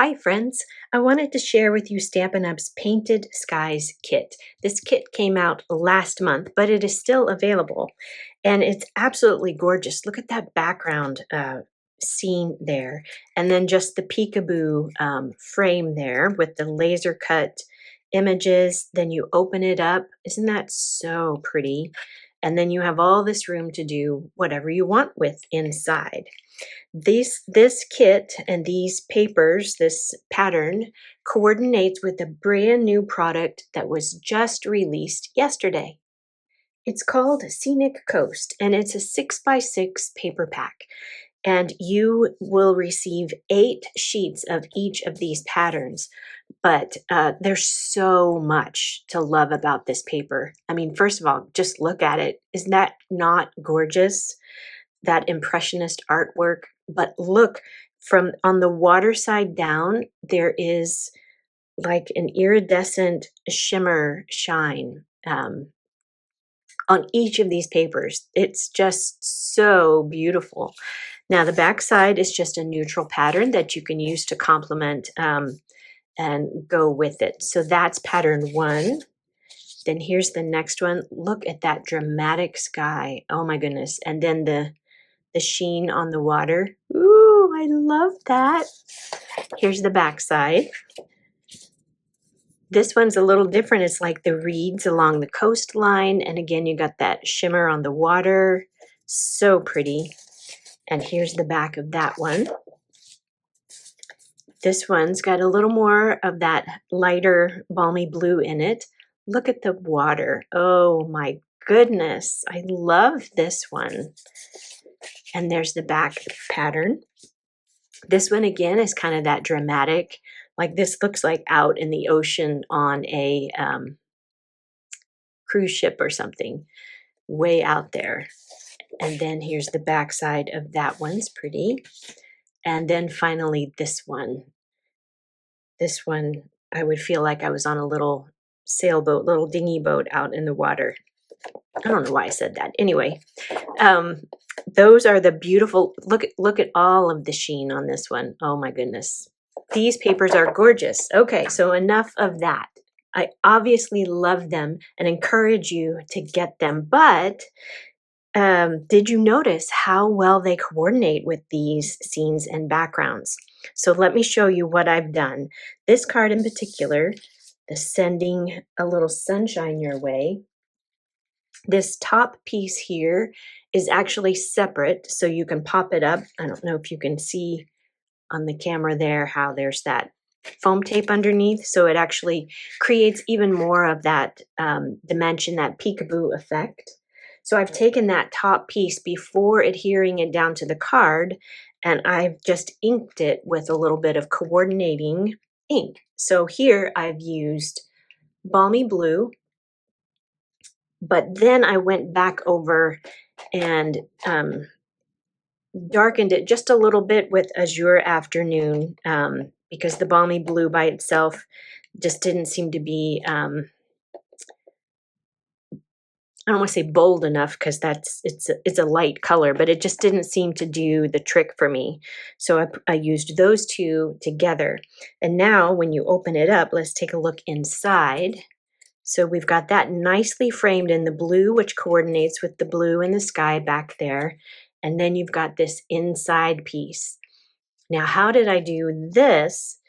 Hi friends, I wanted to share with you Stampin' Up's Painted Skies kit. This kit came out last month, but it is still available and it's absolutely gorgeous. Look at that background scene there, and then just the peekaboo frame there with the laser cut images. Then you open it up. Isn't that so pretty? And then you have all this room to do whatever you want with inside. This kit and these papers, this pattern, coordinates with a brand new product that was just released yesterday. It's called Scenic Coast, and it's a 6x6 paper pack. And you will receive 8 sheets of each of these patterns. But there's so much to love about this paper. I mean, first of all, just look at it. Isn't that not gorgeous? That impressionist artwork. But look, from on the water side down, there is like an iridescent shimmer shine on each of these papers. It's just so beautiful. Now the back side is just a neutral pattern that you can use to complement and go with it. So that's pattern 1. Then here's the next one. Look at that dramatic sky. Oh my goodness. And then the sheen on the water. Ooh, I love that. Here's the back side. This one's a little different. It's like the reeds along the coastline. And again, you got that shimmer on the water. So pretty. And here's the back of that one. This one's got a little more of that lighter balmy blue in it. Look at the water. Oh my goodness. I love this one. And there's the back pattern. This one again is kind of that dramatic, like this looks like out in the ocean on a cruise ship or something, way out there. And then here's the back side of that one's pretty. And then finally this one. This one, I would feel like I was on a little sailboat, little dinghy boat out in the water. I don't know why I said that. Anyway, those are the beautiful, look at all of the sheen on this one. Oh my goodness. These papers are gorgeous. Okay, so enough of that. I obviously love them and encourage you to get them, but did you notice how well they coordinate with these scenes and backgrounds? So let me show you what I've done. This card in particular, the sending a little sunshine your way. This top piece here is actually separate, so you can pop it up. I don't know if you can see on the camera there how there's that foam tape underneath, so it actually creates even more of that dimension, that peekaboo effect. So I've taken that top piece before adhering it down to the card, and I've just inked it with a little bit of coordinating ink. So here I've used balmy blue, but then I went back over and darkened it just a little bit with Azure Afternoon because the balmy blue by itself just didn't seem to be, I don't want to say bold enough because it's a light color, but it just didn't seem to do the trick for me. So I used those two together. And now when you open it up, let's take a look inside. So we've got that nicely framed in the blue, which coordinates with the blue in the sky back there. And then you've got this inside piece. Now, how did I do this?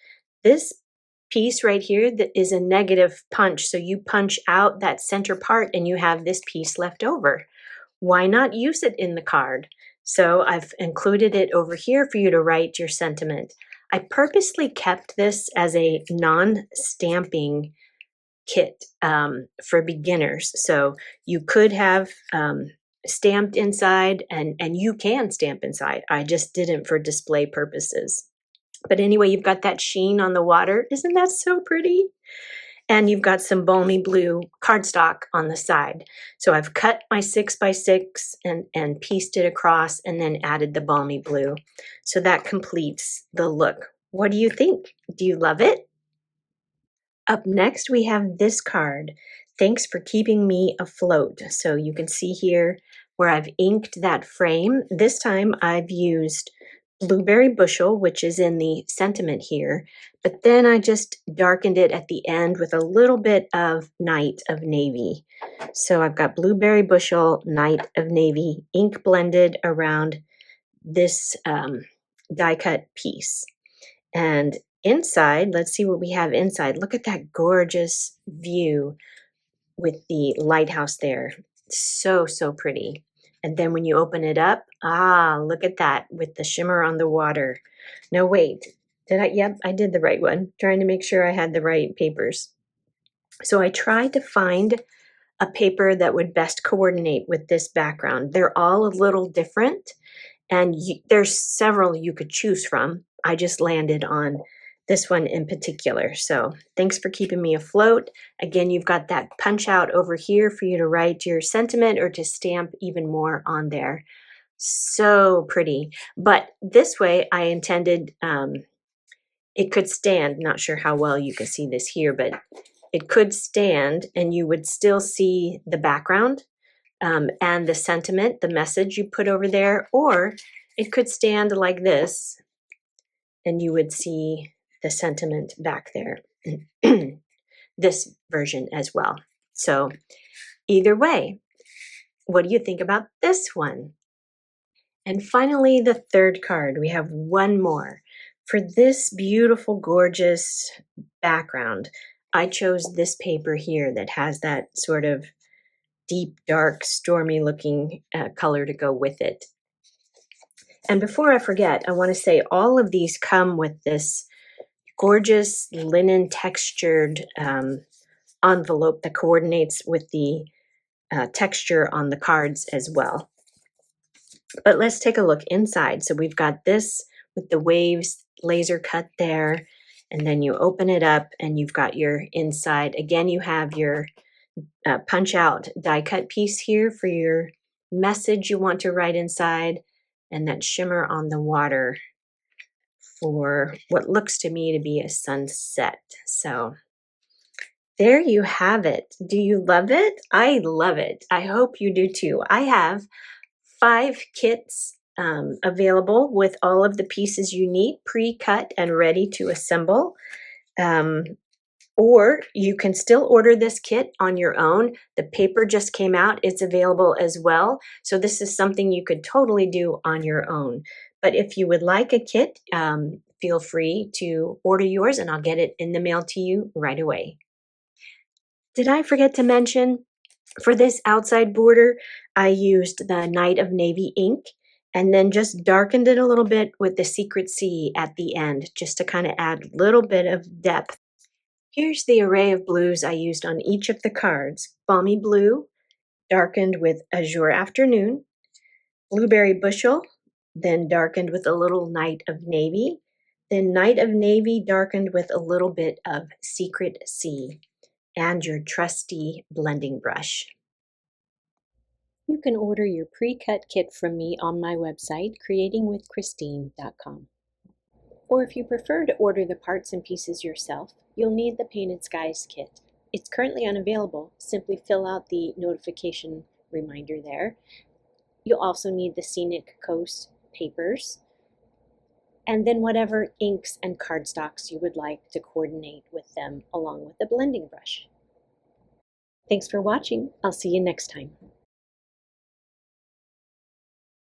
This piece right here that is a negative punch. So you punch out that center part and you have this piece left over. Why not use it in the card? So I've included it over here for you to write your sentiment. I purposely kept this as a non-stamping kit for beginners. So you could have stamped inside and you can stamp inside. I just didn't for display purposes. But anyway, you've got that sheen on the water. Isn't that so pretty? And you've got some balmy blue cardstock on the side. So I've cut my 6x6 and pieced it across and then added the balmy blue. So that completes the look. What do you think? Do you love it? Up next, we have this card. Thanks for keeping me afloat. So you can see here where I've inked that frame. This time I've used blueberry bushel, which is in the sentiment here, but then I just darkened it at the end with a little bit of Night of Navy. So I've got blueberry bushel, Night of Navy, ink blended around this die cut piece. And inside, let's see what we have inside. Look at that gorgeous view with the lighthouse there. So, so pretty. And then when you open it up, look at that with the shimmer on the water. No, wait, did I? Yep, I did the right one. Trying to make sure I had the right papers. So I tried to find a paper that would best coordinate with this background. They're all a little different, and there's several you could choose from. I just landed on this one in particular. So thanks for keeping me afloat. Again, you've got that punch out over here for you to write your sentiment or to stamp even more on there. So pretty. But this way I intended it could stand. Not sure how well you can see this here, but it could stand and you would still see the background and the sentiment, the message you put over there, or it could stand like this and you would see the sentiment back there. This version as well. So either way, what do you think about this one? And finally, the third card, we have one more. For this beautiful, gorgeous background, I chose this paper here that has that sort of deep, dark, stormy looking color to go with it. And before I forget, I want to say all of these come with this gorgeous linen textured envelope that coordinates with the texture on the cards as well. But let's take a look inside. So we've got this with the waves laser cut there, and then you open it up and you've got your inside. Again, you have your punch out die cut piece here for your message you want to write inside, and that shimmer on the water for what looks to me to be a sunset. So there you have it. Do you love it? I love it. I hope you do too. I have 5 kits available with all of the pieces you need, pre-cut and ready to assemble. Or you can still order this kit on your own. The paper just came out. It's available as well. So this is something you could totally do on your own. But if you would like a kit, feel free to order yours and I'll get it in the mail to you right away. Did I forget to mention, for this outside border, I used the Night of Navy ink and then just darkened it a little bit with the Secret Sea at the end, just to kind of add a little bit of depth. Here's the array of blues I used on each of the cards. Balmy blue, darkened with azure afternoon, blueberry bushel, then darkened with a little Night of Navy, then Night of Navy darkened with a little bit of Secret Sea, and your trusty blending brush. You can order your pre-cut kit from me on my website, creatingwithchristine.com. Or if you prefer to order the parts and pieces yourself, you'll need the Painted Skies kit. It's currently unavailable. Simply fill out the notification reminder there. You'll also need the Scenic Coast papers, and then whatever inks and cardstocks you would like to coordinate with them along with the blending brush. Thanks for watching. I'll see you next time.